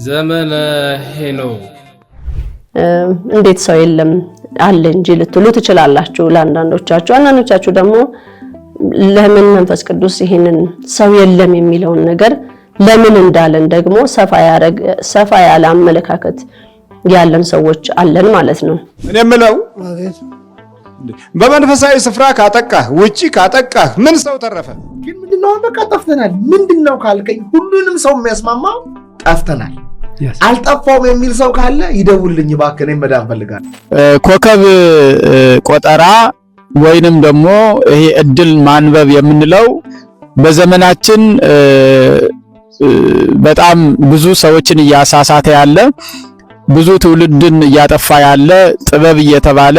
ዘመነ ሄኖክ እንዴት ሰው የለም አለ እንጂ ልትሉ ትችላላችሁ ለአንዳንዶቻችሁ ደግሞ ለምን መንፈስ ቅዱስ ይሄንን ሰው የለም የሚለውን ነገር ለምን እንዳለን ደግሞ ሰፋ ያለ አመለካከት ያለን ሰዎች አለን ማለት ነው። እኔ የምለው በመንፈሳዊ ስፍራ ካጠቃህ ውጪ ካጠቃህ ምን ሰው ተረፈ? ግን ምንድነው በቃ ጠፍተናል። ምንድነው ካልከኝ ሁሉንም ሰው የሚያስማማው ጠፍተናል። አልጠፋውም የሚል ሰው ካለ ይደውልልኝ ባከኔ መዳን ፈልጋለሁ። ኮከብ ቆጠራ ወይንም ደግሞ ይሄ እድል ማንበብ የምንለው በዘመናችን በጣም ብዙ ሰዎችን እያሳሳተ ያለ ብዙ ትውልድን እያጠፋ ያለ ጥበብ እየተባለ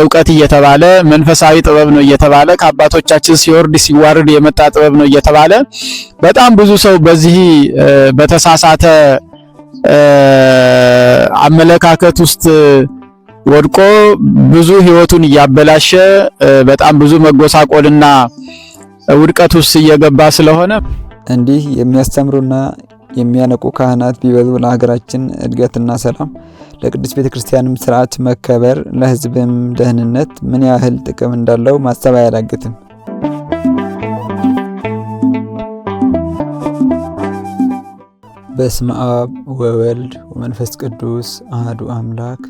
ዕውቀት እየተባለ መንፈሳዊ ጥበብ ነው እየተባለ ከአባቶቻችን ሲወርድ ሲዋርድ የመጣ ጥበብ ነው እየተባለ በጣም ብዙ ሰው በዚህ በተሳሳተ አመለካከት ውስጥ ወድቆ ብዙ ህይወቱን ያበላሸ በጣም ብዙ መጎሳቆልና ውድቀት ውስጥ እየገባ ስለሆነ እንዲህ የሚያስተምሩና የሚያነቁ ካህናት ቢበዙ ለሀገራችን እድገትና ሰላም ለቅዱስ ቤተክርስቲያንም ስርዓት መከበር ለህዝብም ደህንነት ምን ያህል ጥቅም እንዳለው ማሰብ አያዳግትም። በስመ አብ ወወልድ ወመንፈስ ቅዱስ አሐዱ አምላክ።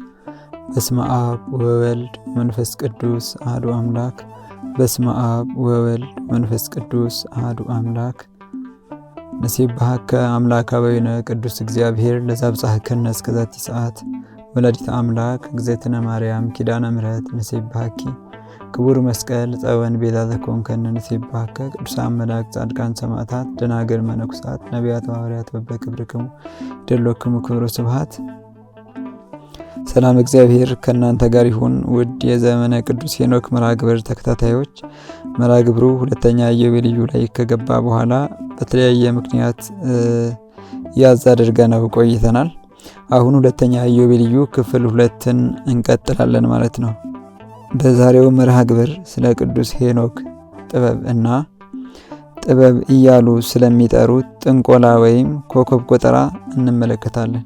በስመ አብ ወወልድ ወመንፈስ ቅዱስ አሐዱ አምላክ። በስመ አብ ወወልድ ወመንፈስ ቅዱስ አሐዱ አምላክ። ነሲብሐከ አምላከ አበዊነ ቅዱስ እግዚአብሔር ለዛብጽሐከነ እስከ ዛቲ ሰዓት ወላዲተ አምላክ እግዝእትነ ማርያም ኪዳነ ምሕረት ነሲብሐኪ ክቡር መስቀል ጸወን ቤዛ ዘኮንከነ ነሲብሐከ ቅዱሳን መላእክት ጻድቃን ሰማዕታት ደናግል መነኩሳት ነቢያት ሐዋርያት በክብርክሙ ይደሎክሙ ክብረ ስብሐት። ሰላም እግዚአብሔር ከእናንተ ጋር ይሁን። ውድ የዘመነ ቅዱስ ሄኖክ መርሐ ግብር ተከታታዮች መርሐ ግብሩ ሁለተኛ ኢዮቤልዩ ላይ ከገባ በኋላ በተለያየ ምክንያት ያዝ አድርገነው ቆይተናል። አሁን ሁለተኛ ኢዮቤልዩ ክፍል 2ን እንቀጥላለን ማለት ነው። በዛሬው መርሐ ግብር ስለ ቅዱስ ሄኖክ ጥበብ እና ጥበብ እያሉ ስለሚጠሩት ጥንቆላ ወይም ኮከብ ቆጠራ እንመለከታለን።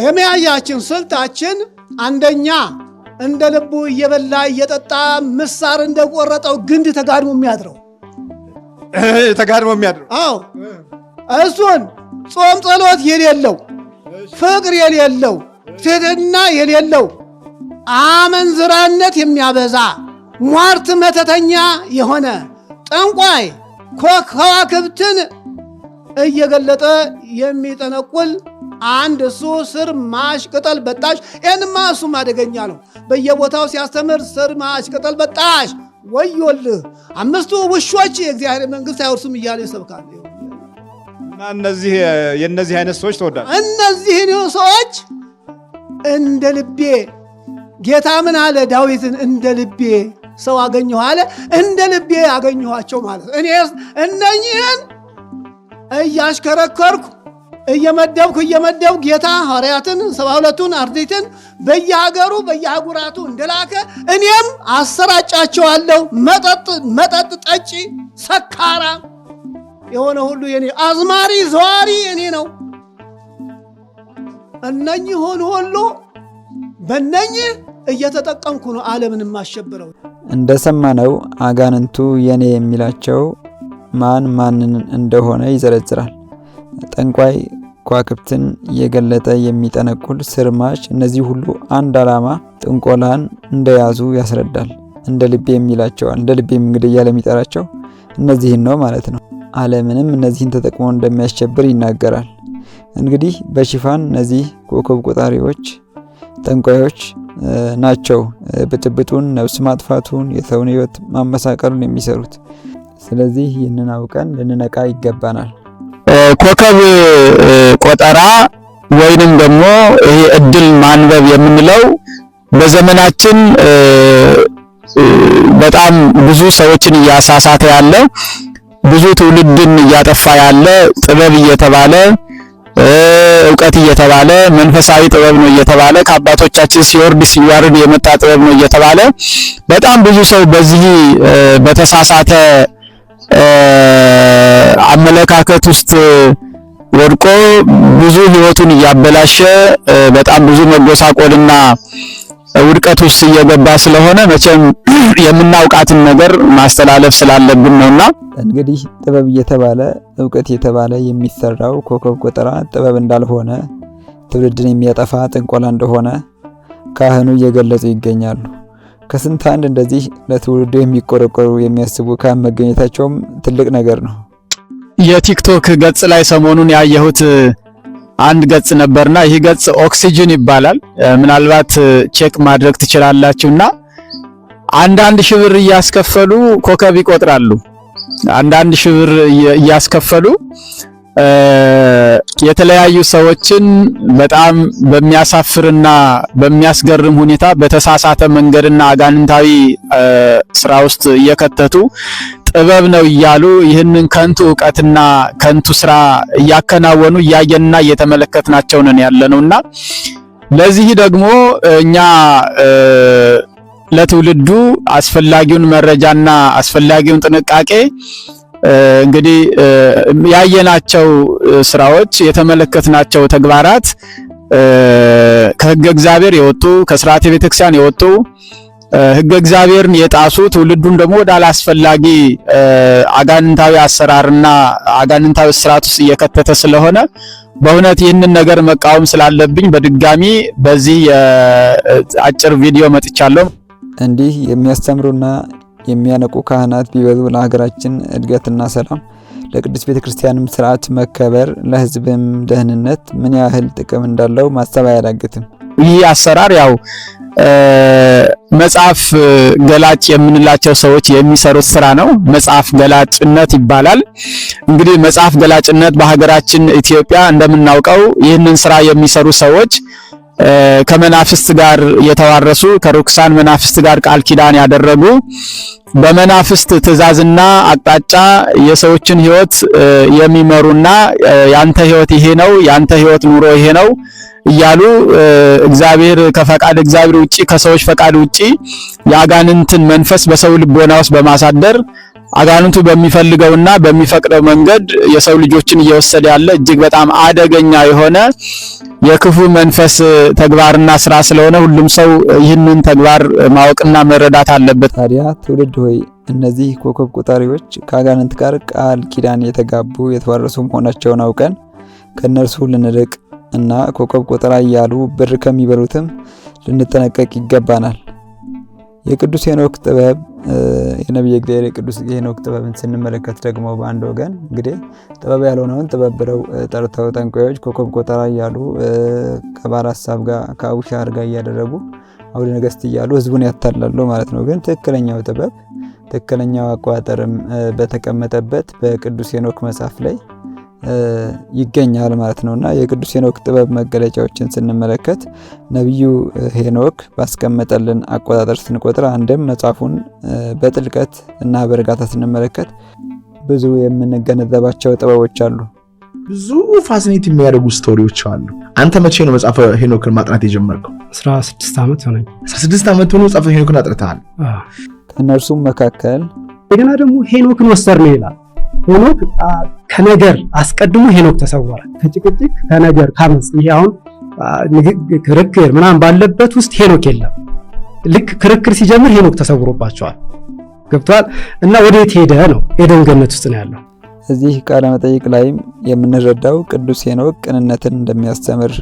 የመያያችን ስልታችን አንደኛ እንደ ልቡ እየበላ እየጠጣ ምሳር እንደቆረጠው ግንድ ተጋድሞ የሚያድረው አዎ እሱን ጾም ጸሎት የሌለው ፍቅር የሌለው ትህትና የሌለው አመንዝራነት የሚያበዛ ሟርት መተተኛ የሆነ ጠንቋይ ከዋክብትን እየገለጠ የሚጠነቁል አንድ እሱ ስር ማሽ ቅጠል በጣሽ። እንማ እሱም አደገኛ ነው። በየቦታው ሲያስተምር ስር ማሽ ቅጠል በጣሽ ወዮልህ 5 ውሾች የእግዚአብሔር መንግስት አይወርሱም እያለ ይሰብካል። እና የነዚህ አይነት ሰዎች ተወዳጅ እነዚህ ሰዎች እንደ ልቤ ጌታ ምን አለ ዳዊትን እንደ ልቤ ሰው አገኘሁ አለ። እንደ ልቤ አገኘኋቸው ማለት እኔ እነኚህን እያሽከረከርኩ እየመደብኩ ጌታ ሐዋርያትን 72ቱን አርድእትን በየሀገሩ በየአህጉራቱ እንደላከ እኔም አሰራጫቸዋለሁ። መጠጥ ጠጪ ሰካራ የሆነ ሁሉ የኔ አዝማሪ ዘዋሪ የኔ ነው። እነኚህ ሁሉ በእነኚህ እየተጠቀምኩ ነው ዓለምን ማሸብረው። እንደሰማነው አጋንንቱ የኔ የሚላቸው ማንን እንደሆነ ይዘረዝራል። ጠንቋይ ከዋክብትን የገለጠ የሚጠነቁል ስርማሽ እነዚህ ሁሉ አንድ ዓላማ ጥንቆላን እንደያዙ ያስረዳል። እንደ ልቤ የሚላቸዋል። እንደ ልቤ እንግዲህ ያለ የሚጠራቸው እነዚህን ነው ማለት ነው። ዓለምንም እነዚህን ተጠቅሞ እንደሚያሸብር ይናገራል። እንግዲህ በሽፋን እነዚህ ኮከብ ቆጣሪዎች ጠንቋዮች ናቸው ብጥብጡን ነፍስ ማጥፋቱን የሰውን ሕይወት ማመሳቀሉን የሚሰሩት። ስለዚህ ይህንን አውቀን ልንነቃ ይገባናል። ኮከብ ቆጠራ ወይንም ደግሞ ይሄ እድል ማንበብ የምንለው በዘመናችን በጣም ብዙ ሰዎችን እያሳሳተ ያለ ብዙ ትውልድን እያጠፋ ያለ ጥበብ እየተባለ እውቀት እየተባለ መንፈሳዊ ጥበብ ነው እየተባለ ከአባቶቻችን ሲወርድ ሲዋረድ የመጣ ጥበብ ነው እየተባለ በጣም ብዙ ሰው በዚህ በተሳሳተ አመለካከት ውስጥ ወድቆ ብዙ ህይወቱን እያበላሸ በጣም ብዙ መጎሳቆልና ውድቀት ውስጥ እየገባ ስለሆነ መቼም የምናውቃትን ነገር ማስተላለፍ ስላለብን ነውና እንግዲህ ጥበብ እየተባለ እውቀት እየተባለ የሚሰራው ኮከብ ቆጠራ ጥበብ እንዳልሆነ ትውልድን የሚያጠፋ ጥንቆላ እንደሆነ ካህኑ እየገለጹ ይገኛሉ። ከስንት አንድ እንደዚህ ለትውልዱ የሚቆረቆሩ የሚያስቡ ካህን መገኘታቸውም ትልቅ ነገር ነው። የቲክቶክ ገጽ ላይ ሰሞኑን ያየሁት አንድ ገጽ ነበርና ይህ ገጽ ኦክሲጅን ይባላል። ምናልባት ቼክ ማድረግ ትችላላችሁና አንዳንድ ሺህ ብር እያስከፈሉ ኮከብ ይቆጥራሉ። አንዳንድ ሺህ ብር እያስከፈሉ የተለያዩ ሰዎችን በጣም በሚያሳፍርና በሚያስገርም ሁኔታ በተሳሳተ መንገድና አጋንንታዊ ስራ ውስጥ እየከተቱ ጥበብ ነው እያሉ ይህንን ከንቱ ዕውቀትና ከንቱ ስራ እያከናወኑ እያየንና እየተመለከትናቸው ነን ያለነውና ለዚህ ደግሞ እኛ ለትውልዱ አስፈላጊውን መረጃና አስፈላጊውን ጥንቃቄ እንግዲህ ያየናቸው ስራዎች የተመለከትናቸው ተግባራት ከሕገ እግዚአብሔር የወጡ ከሥርዓተ ቤተክርስቲያን የወጡ ሕገ እግዚአብሔርን የጣሱ ትውልዱን ደግሞ ወደ አላስፈላጊ አጋንንታዊ አሰራርና አጋንንታዊ ስርዓት ውስጥ እየከተተ ስለሆነ በእውነት ይህንን ነገር መቃወም ስላለብኝ በድጋሚ በዚህ አጭር ቪዲዮ መጥቻለሁ። እንዲህ የሚያስተምሩና የሚያነቁ ካህናት ቢበዙ ለሀገራችን እድገትና ሰላም ለቅድስት ቤተክርስቲያንም ስርዓት መከበር ለሕዝብም ደህንነት ምን ያህል ጥቅም እንዳለው ማሰብ አያዳግትም። ይህ አሰራር ያው መጽሐፍ ገላጭ የምንላቸው ሰዎች የሚሰሩት ስራ ነው። መጽሐፍ ገላጭነት ይባላል። እንግዲህ መጽሐፍ ገላጭነት በሀገራችን ኢትዮጵያ እንደምናውቀው ይህንን ስራ የሚሰሩ ሰዎች ከመናፍስት ጋር የተዋረሱ ከርኩሳን መናፍስት ጋር ቃል ኪዳን ያደረጉ በመናፍስት ትእዛዝና አቅጣጫ የሰዎችን ህይወት የሚመሩና ያንተ ህይወት ይሄ ነው፣ ያንተ ህይወት ኑሮ ይሄ ነው እያሉ እግዚአብሔር ከፈቃድ እግዚአብሔር ውጪ ከሰዎች ፈቃድ ውጪ የአጋንንትን መንፈስ በሰው ልቦና ውስጥ በማሳደር አጋንንቱ በሚፈልገውና በሚፈቅደው መንገድ የሰው ልጆችን እየወሰደ ያለ እጅግ በጣም አደገኛ የሆነ የክፉ መንፈስ ተግባርና ስራ ስለሆነ ሁሉም ሰው ይህንን ተግባር ማወቅና መረዳት አለበት። ታዲያ ትውልድ ሆይ እነዚህ ኮከብ ቆጣሪዎች ከአጋንንት ጋር ቃል ኪዳን የተጋቡ የተዋረሱ መሆናቸውን አውቀን ከነርሱ ልንርቅ እና ኮከብ ቆጠራ እያሉ ብር ከሚበሉትም ልንጠነቀቅ ይገባናል። የቅዱስ ሄኖክ ጥበብ የነቢየ እግዚአብሔር የቅዱስ ሄኖክ ጥበብን ስንመለከት ደግሞ በአንድ ወገን እንግዲህ ጥበብ ያልሆነውን ጥበብ ብለው ጠርተው ጠንቋዮች ኮከብ ቆጠራ እያሉ ከባለ ሐሳብ ጋር ከአቡሻር ጋር እያደረጉ አውደ ነገስት እያሉ ህዝቡን ያታላሉ ማለት ነው። ግን ትክክለኛው ጥበብ ትክክለኛው አቆጣጠርም በተቀመጠበት በቅዱስ ሄኖክ መጽሐፍ ላይ ይገኛል ማለት ነውና የቅዱስ ሄኖክ ጥበብ መገለጫዎችን ስንመለከት ነብዩ ሄኖክ ባስቀመጠልን አቆጣጠር ስንቆጥር አንድም መጽሐፉን በጥልቀት እና በእርጋታ ስንመለከት ብዙ የምንገነዘባቸው ጥበቦች አሉ። ብዙ ፋሲኔት የሚያደርጉ ስቶሪዎች አሉ። አንተ መቼ ነው መጽሐፈ ሄኖክን ማጥናት የጀመርከው? 16 ዓመት ሆነኝ። 16 ዓመት ሆኖ መጽሐፈ ሄኖክን አጥንተሃል? ከእነርሱም መካከል እንደገና ደግሞ ሄኖክን ወሰድነው ይላል። ሄኖክ ከነገር አስቀድሞ ሄኖክ ተሰወረ። ከጭቅጭቅ ከነገር ካመጽ ይሄ አሁን ክርክር ምናምን ባለበት ውስጥ ሄኖክ የለም። ልክ ክርክር ሲጀምር ሄኖክ ተሰውሮባቸዋል። ገብቷል። እና ወዴት ሄደ ነው? ኤደን ገነት ውስጥ ነው ያለው። እዚህ ቃለ መጠይቅ ላይም የምንረዳው ቅዱስ ሄኖክ ቅንነትን እንደሚያስተምር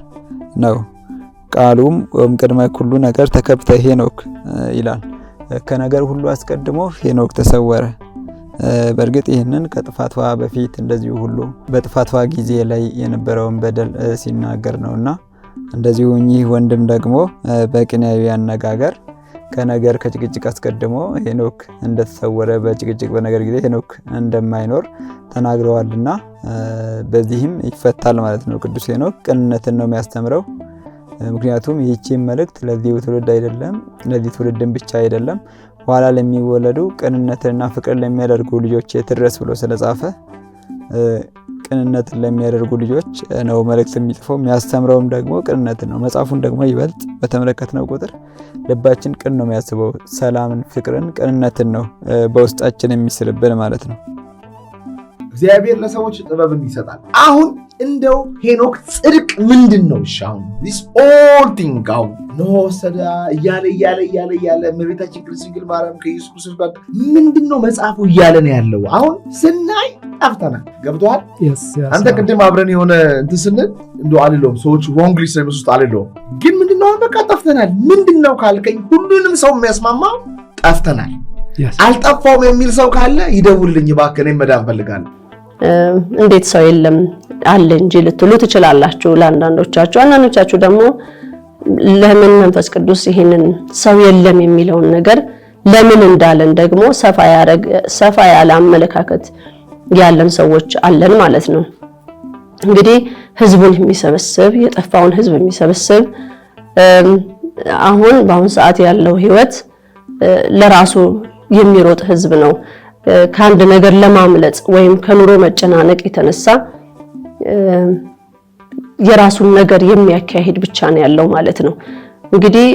ነው። ቃሉም ቅድመ ሁሉ ነገር ተከብተ ሄኖክ ይላል። ከነገር ሁሉ አስቀድሞ ሄኖክ ተሰወረ። በእርግጥ ይህንን ከጥፋቷ በፊት እንደዚሁ ሁሉ በጥፋቷ ጊዜ ላይ የነበረውን በደል ሲናገር ነውና እንደዚሁ እኚህ ወንድም ደግሞ በቅኔያዊ አነጋገር ከነገር ከጭቅጭቅ አስቀድሞ ሄኖክ እንደተሰወረ በጭቅጭቅ በነገር ጊዜ ሄኖክ እንደማይኖር ተናግረዋልና በዚህም ይፈታል ማለት ነው። ቅዱስ ሄኖክ ቅንነትን ነው የሚያስተምረው። ምክንያቱም ይህቺ መልእክት ለዚህ ትውልድ አይደለም፣ ለዚህ ትውልድን ብቻ አይደለም፣ ኋላ ለሚወለዱ ቅንነትና ፍቅር ለሚያደርጉ ልጆች ትድረስ ብሎ ስለጻፈ ቅንነትን ለሚያደርጉ ልጆች ነው መልእክት የሚጽፈው። የሚያስተምረውም ደግሞ ቅንነትን ነው። መጽሐፉን ደግሞ ይበልጥ በተመለከትነው ቁጥር ልባችን ቅን ነው የሚያስበው። ሰላምን፣ ፍቅርን፣ ቅንነትን ነው በውስጣችን የሚስልብን ማለት ነው። እግዚአብሔር ለሰዎች ጥበብን ይሰጣል። አሁን እንደው ሄኖክ ጽድቅ ምንድነው? አሁን this all thing አሁን ነው ሰዳ እያለ እመቤታችን ቅድስት ድንግል ማርያም ከኢየሱስ ክርስቶስ ጋር ምንድነው መጽሐፉ እያለ ነው ያለው። አሁን ስናይ ጠፍተናል። ገብቶሃል? አንተ ቅድም አብረን የሆነ እንትን ስንል እንደው አልለውም ሰዎች wrongly ስለሚወስዱት አልለውም፣ ግን ምንድነው በቃ ጠፍተናል። ምንድነው ካልከኝ ሁሉንም ሰው የሚያስማማ ጠፍተናል። አልጠፋውም የሚል ሰው ካለ ይደውልልኝ እባክህ፣ እኔ መዳን ፈልጋለሁ። እንዴት ሰው የለም አለ እንጂ ልትሉ ትችላላችሁ ለአንዳንዶቻችሁ። አንዳንዶቻችሁ ደግሞ ለምን መንፈስ ቅዱስ ይሄንን ሰው የለም የሚለውን ነገር ለምን እንዳለን ደግሞ ሰፋ ያለ አመለካከት ያለን ሰዎች አለን ማለት ነው። እንግዲህ ህዝቡን የሚሰበስብ የጠፋውን ህዝብ የሚሰበስብ በአሁን ሰዓት ያለው ህይወት ለራሱ የሚሮጥ ህዝብ ነው። ከአንድ ነገር ለማምለጥ ወይም ከኑሮ መጨናነቅ የተነሳ የራሱን ነገር የሚያካሂድ ብቻ ነው ያለው ማለት ነው። እንግዲህ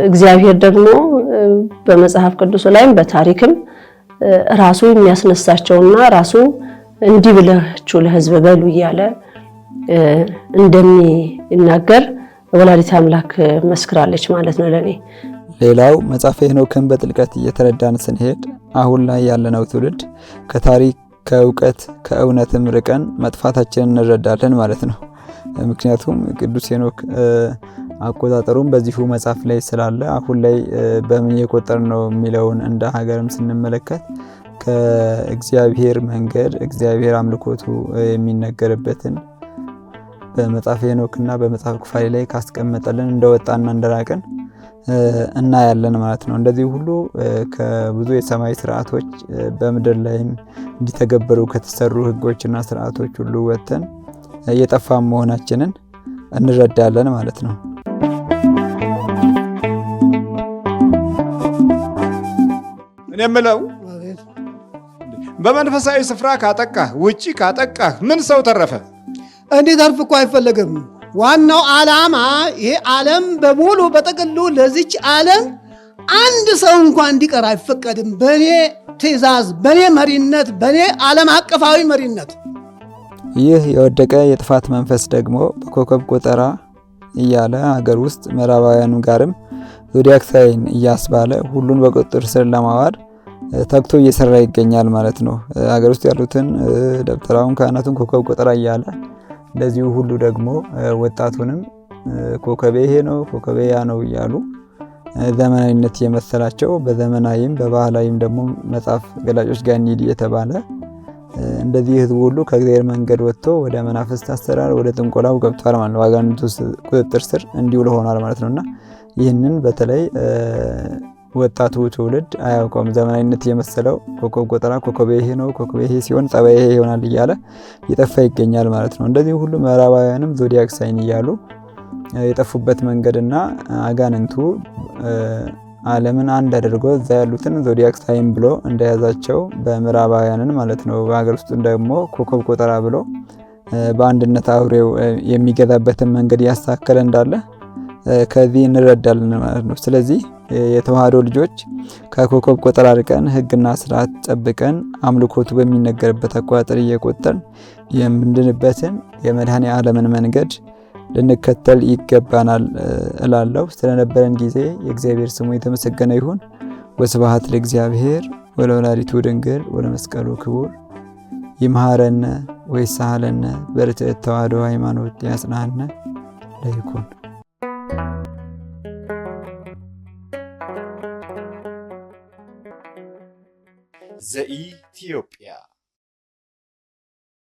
እግዚአብሔር ደግሞ በመጽሐፍ ቅዱስ ላይም በታሪክም ራሱ የሚያስነሳቸውና ራሱ እንዲህ ብላችሁ ለህዝብ በሉ እያለ እንደሚናገር ወላዲተ አምላክ መስክራለች ማለት ነው ለኔ። ሌላው መጽሐፈ ሄኖክን በጥልቀት እየተረዳን ስንሄድ አሁን ላይ ያለነው ትውልድ ከታሪክ ከእውቀት ከእውነትም ርቀን መጥፋታችንን እንረዳለን ማለት ነው። ምክንያቱም ቅዱስ ሄኖክ አቆጣጠሩም በዚሁ መጽሐፍ ላይ ስላለ አሁን ላይ በምን እየቆጠር ነው የሚለውን እንደ ሀገርም ስንመለከት ከእግዚአብሔር መንገድ እግዚአብሔር አምልኮቱ የሚነገርበትን በመጽሐፈ ሄኖክና በመጽሐፍ ኩፋሌ ላይ ካስቀመጠልን እንደወጣና እንደራቀን እናያለን ማለት ነው። እንደዚህ ሁሉ ከብዙ የሰማይ ስርዓቶች በምድር ላይም እንዲተገበሩ ከተሰሩ ህጎችና ስርዓቶች ሁሉ ወጥተን የጠፋ መሆናችንን እንረዳለን ማለት ነው። እኔ የምለው በመንፈሳዊ ስፍራ ካጠቃህ ውጪ ካጠቃህ ምን ሰው ተረፈ? እንዴት አርፍ እኮ አይፈለግም። ዋናው ዓላማ ይሄ ዓለም በሙሉ በጠቅሉ ለዚች ዓለም አንድ ሰው እንኳን እንዲቀር አይፈቀድም። በኔ ትእዛዝ፣ በኔ መሪነት፣ በኔ ዓለም አቀፋዊ መሪነት። ይህ የወደቀ የጥፋት መንፈስ ደግሞ በኮከብ ቆጠራ እያለ ሀገር ውስጥ ምዕራባውያኑ ጋርም ዞዲያክ ሳይን እያስባለ ሁሉን በቁጥጥር ስር ለማዋል ተግቶ እየሰራ ይገኛል ማለት ነው። ሀገር ውስጥ ያሉትን ደብተራውን ካህናቱን ኮከብ ቆጠራ እያለ እንደዚሁ ሁሉ ደግሞ ወጣቱንም ኮከቤ ይሄ ነው ኮከቤ ያ ነው እያሉ ዘመናዊነት የመሰላቸው በዘመናዊም በባህላዊም ደግሞ መጽሐፍ ገላጮች ጋር እንሂድ እየተባለ እንደዚህ ህዝቡ ሁሉ ከእግዚአብሔር መንገድ ወጥቶ ወደ መናፍስት አሰራር ወደ ጥንቆላው ገብቷል ማለት ነው። አጋንንቱ ቁጥጥር ስር እንዲውል ሆኗል ማለት ነውና ይህንን በተለይ ወጣቱ ትውልድ አያውቀውም። ዘመናዊነት የመሰለው ኮከብ ቆጠራ ኮከቤ ይሄ ነው ኮከቤ ይሄ ሲሆን ጸባይ ይሄ ይሆናል እያለ ይጠፋ ይገኛል ማለት ነው። እንደዚህ ሁሉ ምዕራባውያንም ዞዲያክ ሳይን እያሉ የጠፉበት መንገድና አጋንንቱ ዓለምን አንድ አድርጎ እዛ ያሉትን ዞዲያክ ሳይን ብሎ እንደያዛቸው በምዕራባውያንን ማለት ነው። በሀገር ውስጥ ደግሞ ኮከብ ቆጠራ ብሎ በአንድነት አውሬው የሚገዛበትን መንገድ ያስተካከለ እንዳለ ከዚህ እንረዳለን ማለት ነው። ስለዚህ የተዋህዶ ልጆች ከኮከብ ቆጠራ ርቀን ሕግና ስርዓት ጠብቀን አምልኮቱ በሚነገርበት አቆጣጠር እየቆጠርን የምንድንበትን የመድኃኔ ዓለምን መንገድ ልንከተል ይገባናል እላለሁ። ስለነበረን ጊዜ የእግዚአብሔር ስሙ የተመሰገነ ይሁን። ወስብሐት ለእግዚአብሔር ወለወላዲቱ ድንግል ወለመስቀሉ ክቡር። ይምሃረነ ወይሳሃለነ በርትዕት ተዋህዶ ሃይማኖት ያጽናነ ለይኩን። ዘኢትዮጵያ